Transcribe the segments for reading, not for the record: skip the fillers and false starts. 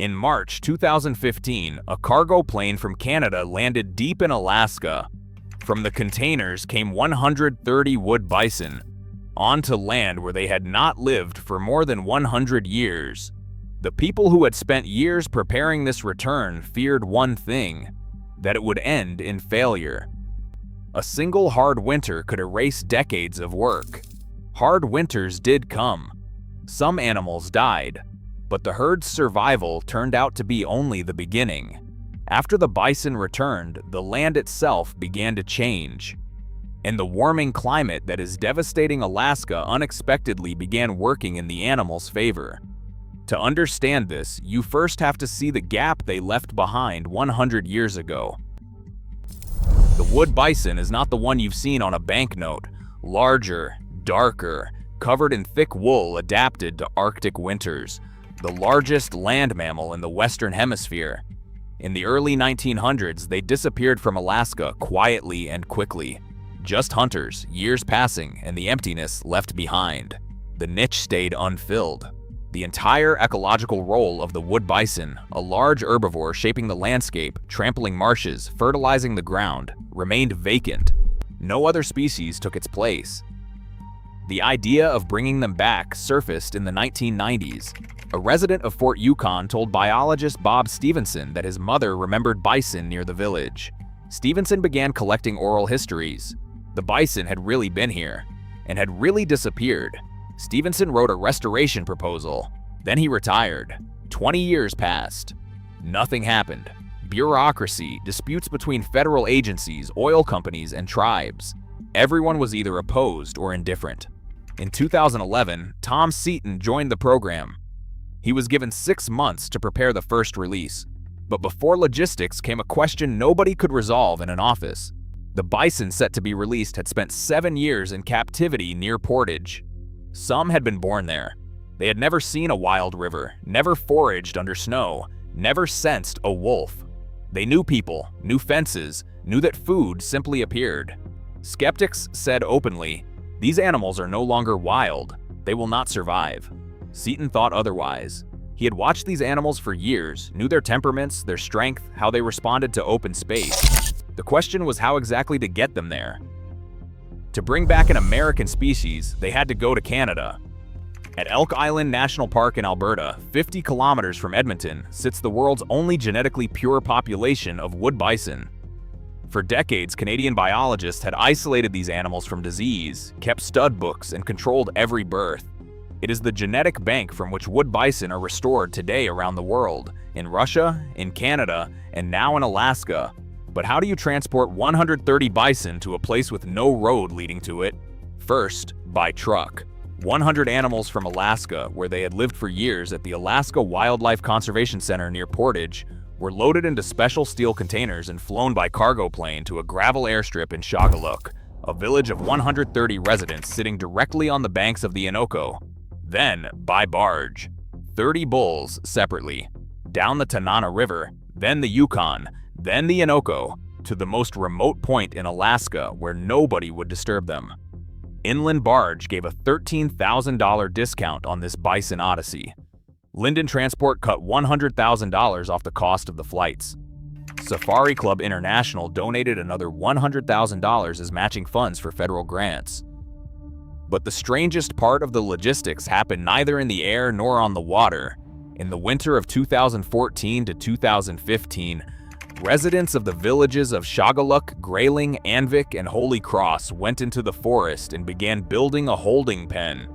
In March 2015, a cargo plane from Canada landed deep in Alaska. From the containers came 130 wood bison, onto land where they had not lived for more than 100 years. The people who had spent years preparing this return feared one thing: that it would end in failure. A single hard winter could erase decades of work. Hard winters did come. Some animals died, but the herd's survival turned out to be only the beginning. After the bison returned, the land itself began to change, and the warming climate that is devastating Alaska unexpectedly began working in the animals' favor. To understand this, you first have to see the gap they left behind 100 years ago. The wood bison is not the one you've seen on a banknote. Larger, darker, covered in thick wool adapted to Arctic winters. The largest land mammal in the Western Hemisphere. In the early 1900s, they disappeared from Alaska quietly and quickly. Just hunters, years passing, and the emptiness left behind. The niche stayed unfilled. The entire ecological role of the wood bison, a large herbivore shaping the landscape, trampling marshes, fertilizing the ground, remained vacant. No other species took its place. The idea of bringing them back surfaced in the 1990s. A resident of Fort Yukon told biologist Bob Stevenson that his mother remembered bison near the village. Stevenson began collecting oral histories. The bison had really been here, and had really disappeared. Stevenson wrote a restoration proposal. Then he retired. 20 years passed. Nothing happened. Bureaucracy, disputes between federal agencies, oil companies, and tribes. Everyone was either opposed or indifferent. In 2011, Tom Seaton joined the program. He was given 6 months to prepare the first release. But before logistics came a question nobody could resolve in an office. The bison set to be released had spent 7 years in captivity near Portage. Some had been born there. They had never seen a wild river, never foraged under snow, never sensed a wolf. They knew people, knew fences, knew that food simply appeared. Skeptics said openly, "These animals are no longer wild. They will not survive." Seaton thought otherwise. He had watched these animals for years, knew their temperaments, their strength, how they responded to open space. The question was how exactly to get them there. To bring back an American species, they had to go to Canada. At Elk Island National Park in Alberta, 50 kilometers from Edmonton, sits the world's only genetically pure population of wood bison. For decades, Canadian biologists had isolated these animals from disease, kept stud books, and controlled every birth. It is the genetic bank from which wood bison are restored today around the world, in Russia, in Canada, and now in Alaska. But how do you transport 130 bison to a place with no road leading to it? First, by truck. 100 animals from Alaska, where they had lived for years at the Alaska Wildlife Conservation Center near Portage, were loaded into special steel containers and flown by cargo plane to a gravel airstrip in Shagaluk, a village of 130 residents sitting directly on the banks of the Innoko. Then, by barge. 30 bulls separately. Down the Tanana River, then the Yukon, then the Innoko, to the most remote point in Alaska where nobody would disturb them. Inland Barge gave a $13,000 discount on this bison odyssey. Linden Transport cut $100,000 off the cost of the flights. Safari Club International donated another $100,000 as matching funds for federal grants. But the strangest part of the logistics happened neither in the air nor on the water. In the winter of 2014 to 2015, residents of the villages of Shagaluk, Grayling, Anvik, and Holy Cross went into the forest and began building a holding pen.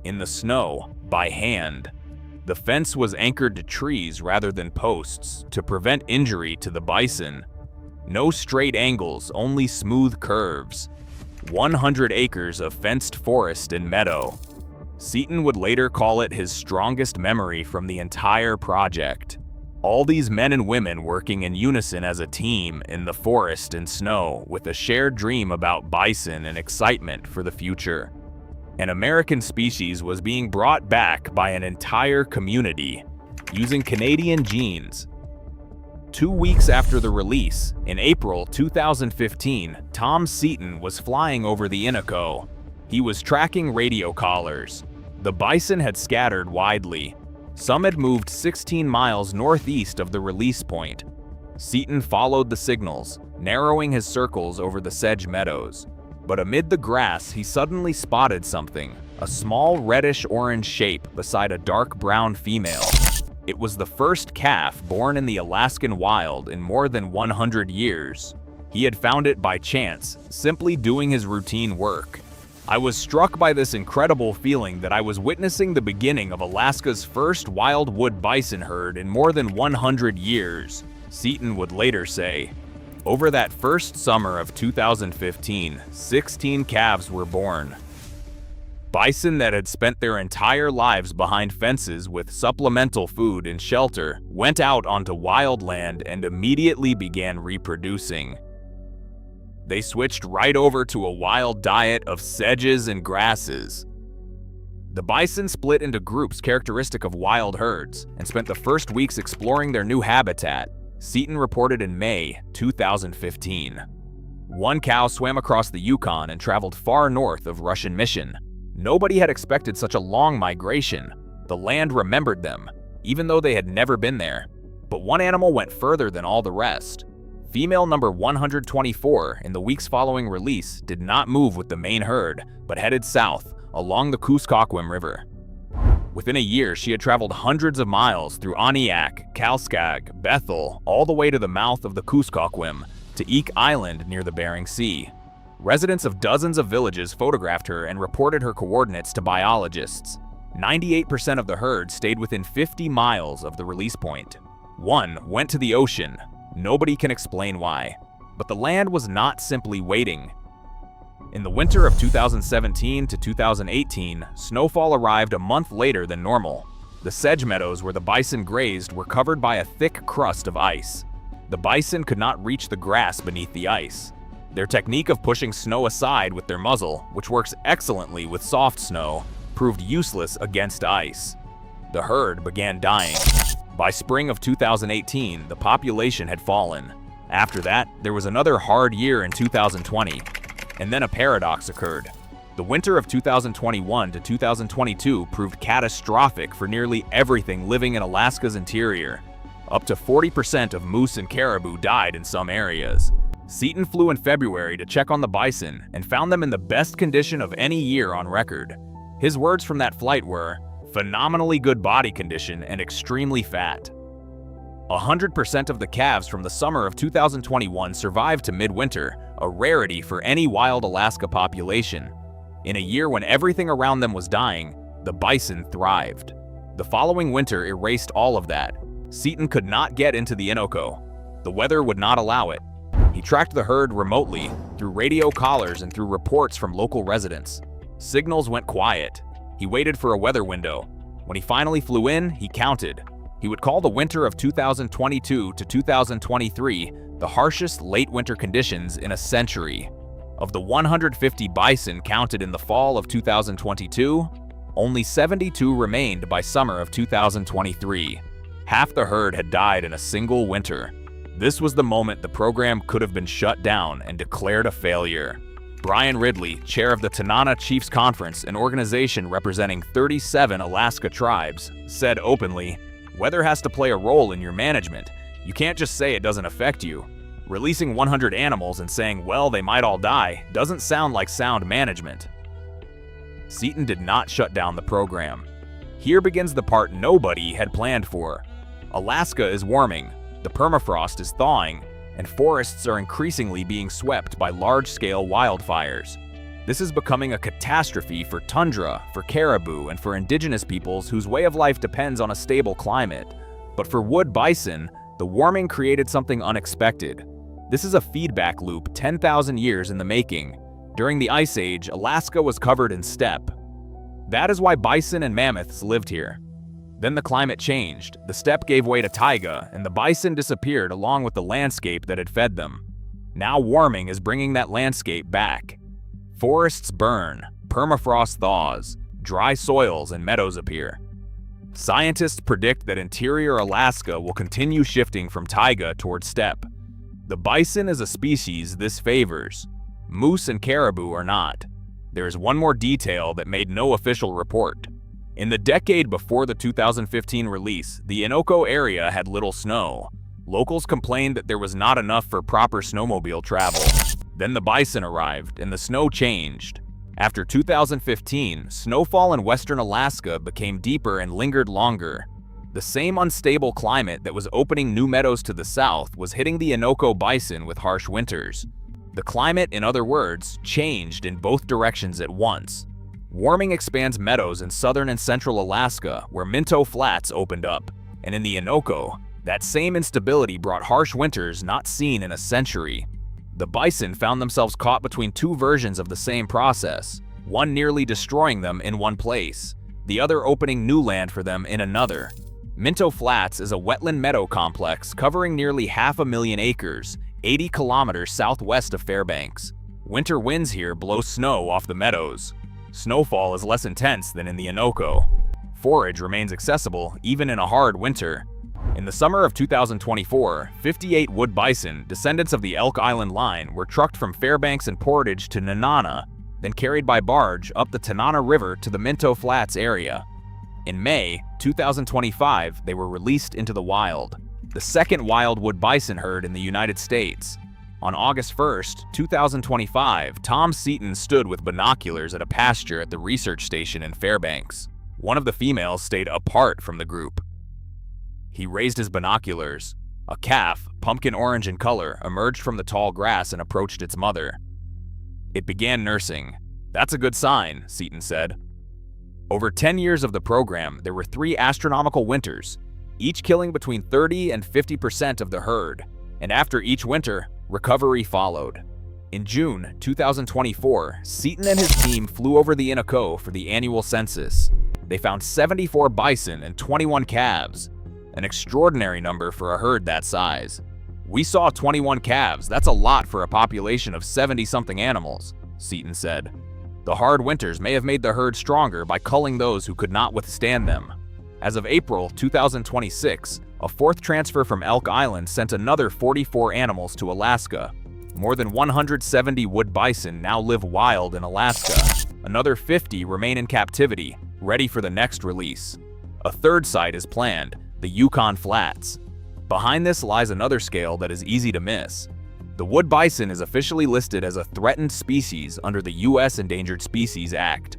In the snow, by hand. The fence was anchored to trees rather than posts to prevent injury to the bison. No straight angles, only smooth curves. 100 acres of fenced forest and meadow. Seaton would later call it his strongest memory from the entire project. All these men and women working in unison as a team in the forest and snow with a shared dream about bison and excitement for the future. An American species was being brought back by an entire community using Canadian genes. 2 weeks after the release, in April 2015, Tom Seaton was flying over the Innoko. He was tracking radio collars. The bison had scattered widely. Some had moved 16 miles northeast of the release point. Seaton followed the signals, narrowing his circles over the sedge meadows. But amid the grass, he suddenly spotted something, a small reddish-orange shape beside a dark brown female. It was the first calf born in the Alaskan wild in more than 100 years. He had found it by chance, simply doing his routine work. I was struck by this incredible feeling that I was witnessing the beginning of Alaska's first wild wood bison herd in more than 100 years, Seaton would later say. Over that first summer of 2015, 16 calves were born. Bison that had spent their entire lives behind fences with supplemental food and shelter went out onto wild land and immediately began reproducing. They switched right over to a wild diet of sedges and grasses. The bison split into groups characteristic of wild herds and spent the first weeks exploring their new habitat, Seaton reported in May 2015. One cow swam across the Yukon and traveled far north of Russian Mission. Nobody had expected such a long migration. The land remembered them, even though they had never been there. But one animal went further than all the rest. Female number 124 in the weeks following release did not move with the main herd, but headed south along the Kuskokwim River. Within a year, she had traveled hundreds of miles through Aniak, Kalskag, Bethel, all the way to the mouth of the Kuskokwim, to Eek Island near the Bering Sea. Residents of dozens of villages photographed her and reported her coordinates to biologists. 98% of the herd stayed within 50 miles of the release point. One went to the ocean. Nobody can explain why. But the land was not simply waiting. In the winter of 2017 to 2018, snowfall arrived a month later than normal. The sedge meadows where the bison grazed were covered by a thick crust of ice. The bison could not reach the grass beneath the ice. Their technique of pushing snow aside with their muzzle, which works excellently with soft snow, proved useless against ice. The herd began dying. By spring of 2018, the population had fallen. After that, there was another hard year in 2020. And then a paradox occurred. The winter of 2021 to 2022 proved catastrophic for nearly everything living in Alaska's interior. Up to 40% of moose and caribou died in some areas. Seaton flew in February to check on the bison and found them in the best condition of any year on record. His words from that flight were, "Phenomenally good body condition and extremely fat." 100% of the calves from the summer of 2021 survived to midwinter, a rarity for any wild Alaska population. In a year when everything around them was dying, the bison thrived. The following winter erased all of that. Seaton could not get into the Innoko. The weather would not allow it. He tracked the herd remotely, through radio collars and through reports from local residents. Signals went quiet. He waited for a weather window. When he finally flew in, he counted. He would call the winter of 2022 to 2023 the harshest late winter conditions in a century. Of the 150 bison counted in the fall of 2022, only 72 remained by summer of 2023. Half the herd had died in a single winter. This was the moment the program could have been shut down and declared a failure. Brian Ridley, chair of the Tanana Chiefs Conference, an organization representing 37 Alaska tribes, said openly, "Weather has to play a role in your management. You can't just say it doesn't affect you. Releasing 100 animals and saying, well, they might all die, doesn't sound like sound management." Seaton did not shut down the program. Here begins the part nobody had planned for. Alaska is warming, the permafrost is thawing, and forests are increasingly being swept by large-scale wildfires. This is becoming a catastrophe for tundra, for caribou, and for indigenous peoples whose way of life depends on a stable climate. But for wood bison, the warming created something unexpected. This is a feedback loop 10,000 years in the making. During the Ice Age, Alaska was covered in steppe. That is why bison and mammoths lived here. Then the climate changed, the steppe gave way to taiga, and the bison disappeared along with the landscape that had fed them. Now warming is bringing that landscape back. Forests burn, permafrost thaws, dry soils and meadows appear. Scientists predict that interior Alaska will continue shifting from taiga toward steppe. The bison is a species this favors. Moose and caribou are not. There is one more detail that made no official report. In the decade before the 2015 release, the Innoko area had little snow. Locals complained that there was not enough for proper snowmobile travel. Then the bison arrived, and the snow changed. After 2015, snowfall in western Alaska became deeper and lingered longer. The same unstable climate that was opening new meadows to the south was hitting the Innoko bison with harsh winters. The climate, in other words, changed in both directions at once. Warming expands meadows in southern and central Alaska, where Minto Flats opened up. And in the Innoko, that same instability brought harsh winters not seen in a century. The bison found themselves caught between two versions of the same process, one nearly destroying them in one place, the other opening new land for them in another. Minto Flats is a wetland meadow complex covering nearly 500,000 acres, 80 kilometers southwest of Fairbanks. Winter winds here blow snow off the meadows. Snowfall is less intense than in the Innoko. Forage remains accessible even in a hard winter. In the summer of 2024, 58 wood bison, descendants of the Elk Island line, were trucked from Fairbanks and Portage to Nenana, then carried by barge up the Tanana River to the Minto Flats area. In May 2025, they were released into the wild, the second wild wood bison herd in the United States. On August 1st, 2025, Tom Seaton stood with binoculars at a pasture at the research station in Fairbanks. One of the females stayed apart from the group. He raised his binoculars. A calf, pumpkin orange in color, emerged from the tall grass and approached its mother. It began nursing. "That's a good sign," Seaton said. Over 10 years of the program, there were 3 astronomical winters, each killing between 30 and 50% of the herd. And after each winter, recovery followed. In June 2024, Seaton and his team flew over the Innoko for the annual census. They found 74 bison and 21 calves, an extraordinary number for a herd that size. "We saw 21 calves, that's a lot for a population of 70-something animals," Seaton said. The hard winters may have made the herd stronger by culling those who could not withstand them. As of April 2026, a 4th transfer from Elk Island sent another 44 animals to Alaska. More than 170 wood bison now live wild in Alaska. Another 50 remain in captivity, ready for the next release. A 3rd site is planned, the Yukon Flats. Behind this lies another scale that is easy to miss. The wood bison is officially listed as a threatened species under the U.S. Endangered Species Act.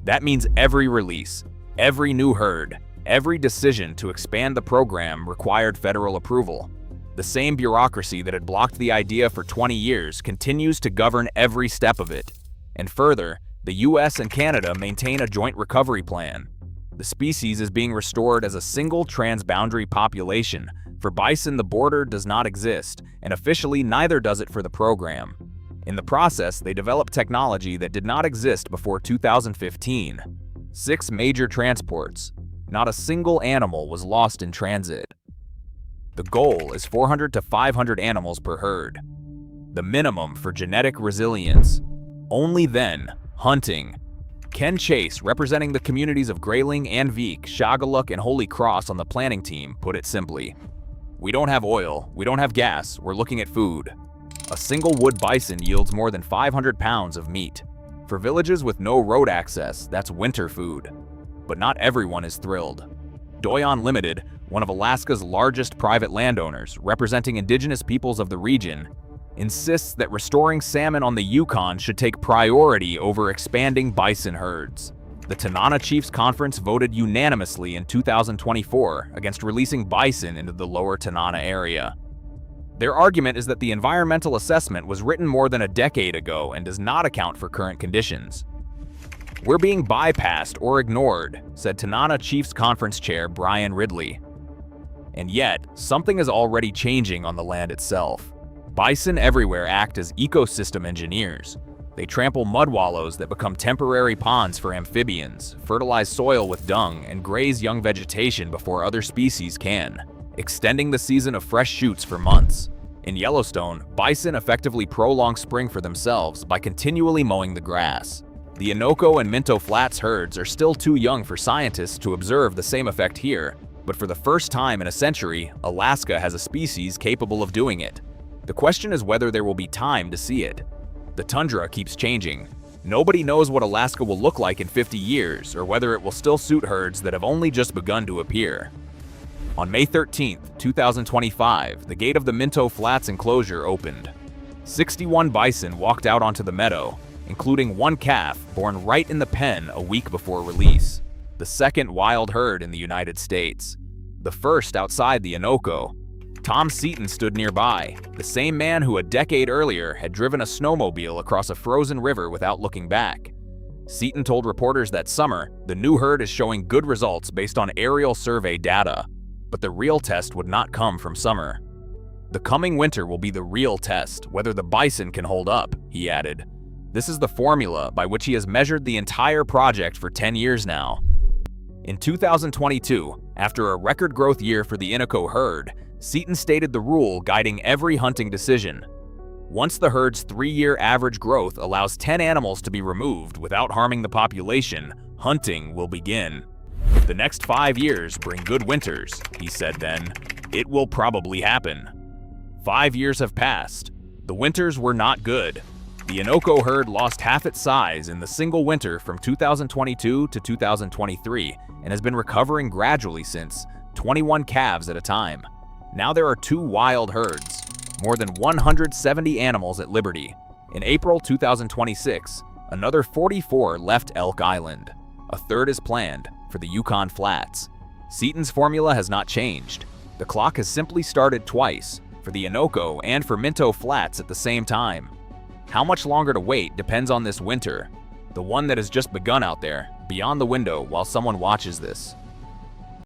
That means every release, every new herd, every decision to expand the program required federal approval. The same bureaucracy that had blocked the idea for 20 years continues to govern every step of it. And further, the U.S. and Canada maintain a joint recovery plan. The species is being restored as a single transboundary population. For bison, the border does not exist, and officially neither does it for the program. In the process, they developed technology that did not exist before 2015. 6 major transports. Not a single animal was lost in transit. The goal is 400 to 500 animals per herd. The minimum for genetic resilience. Only then, hunting. Ken Chase, representing the communities of Grayling, Anvik, Shagaluk, and Holy Cross on the planning team, put it simply. "We don't have oil, we don't have gas, we're looking at food." A single wood bison yields more than 500 pounds of meat. For villages with no road access, that's winter food. But not everyone is thrilled. Doyon Limited, one of Alaska's largest private landowners, representing indigenous peoples of the region, insists that restoring salmon on the Yukon should take priority over expanding bison herds. The Tanana Chiefs Conference voted unanimously in 2024 against releasing bison into the lower Tanana area. Their argument is that the environmental assessment was written more than a decade ago and does not account for current conditions. "We're being bypassed or ignored," said Tanana Chiefs Conference Chair Brian Ridley. And yet, something is already changing on the land itself. Bison everywhere act as ecosystem engineers. They trample mud wallows that become temporary ponds for amphibians, fertilize soil with dung, and graze young vegetation before other species can, extending the season of fresh shoots for months. In Yellowstone, bison effectively prolong spring for themselves by continually mowing the grass. The Innoko and Minto Flats herds are still too young for scientists to observe the same effect here, but for the first time in a century, Alaska has a species capable of doing it. The question is whether there will be time to see it. The tundra keeps changing. Nobody knows what Alaska will look like in 50 years or whether it will still suit herds that have only just begun to appear. On May 13, 2025, the gate of the Minto Flats enclosure opened. 61 bison walked out onto the meadow, including one calf born right in the pen a week before release, the second wild herd in the United States, the first outside the Innoko. Tom Seaton stood nearby, the same man who a decade earlier had driven a snowmobile across a frozen river without looking back. Seaton told reporters that summer, the new herd is showing good results based on aerial survey data, but the real test would not come from summer. The coming winter will be the real test, whether the bison can hold up, he added. This is the formula by which he has measured the entire project for 10 years now. In 2022, after a record growth year for the Innoko herd, Seaton stated the rule guiding every hunting decision. Once the herd's 3-year average growth allows 10 animals to be removed without harming the population, hunting will begin. If the next 5 years bring good winters, he said then, it will probably happen. 5 years have passed. The winters were not good. The Innoko herd lost half its size in the single winter from 2022 to 2023 and has been recovering gradually since, 21 calves at a time. Now there are 2 wild herds, more than 170 animals at liberty. In April 2026, another 44 left Elk Island. A third is planned for the Yukon Flats. Seaton's formula has not changed. The clock has simply started twice, for the Innoko and for Minto Flats at the same time. How much longer to wait depends on this winter, the one that has just begun out there, beyond the window while someone watches this.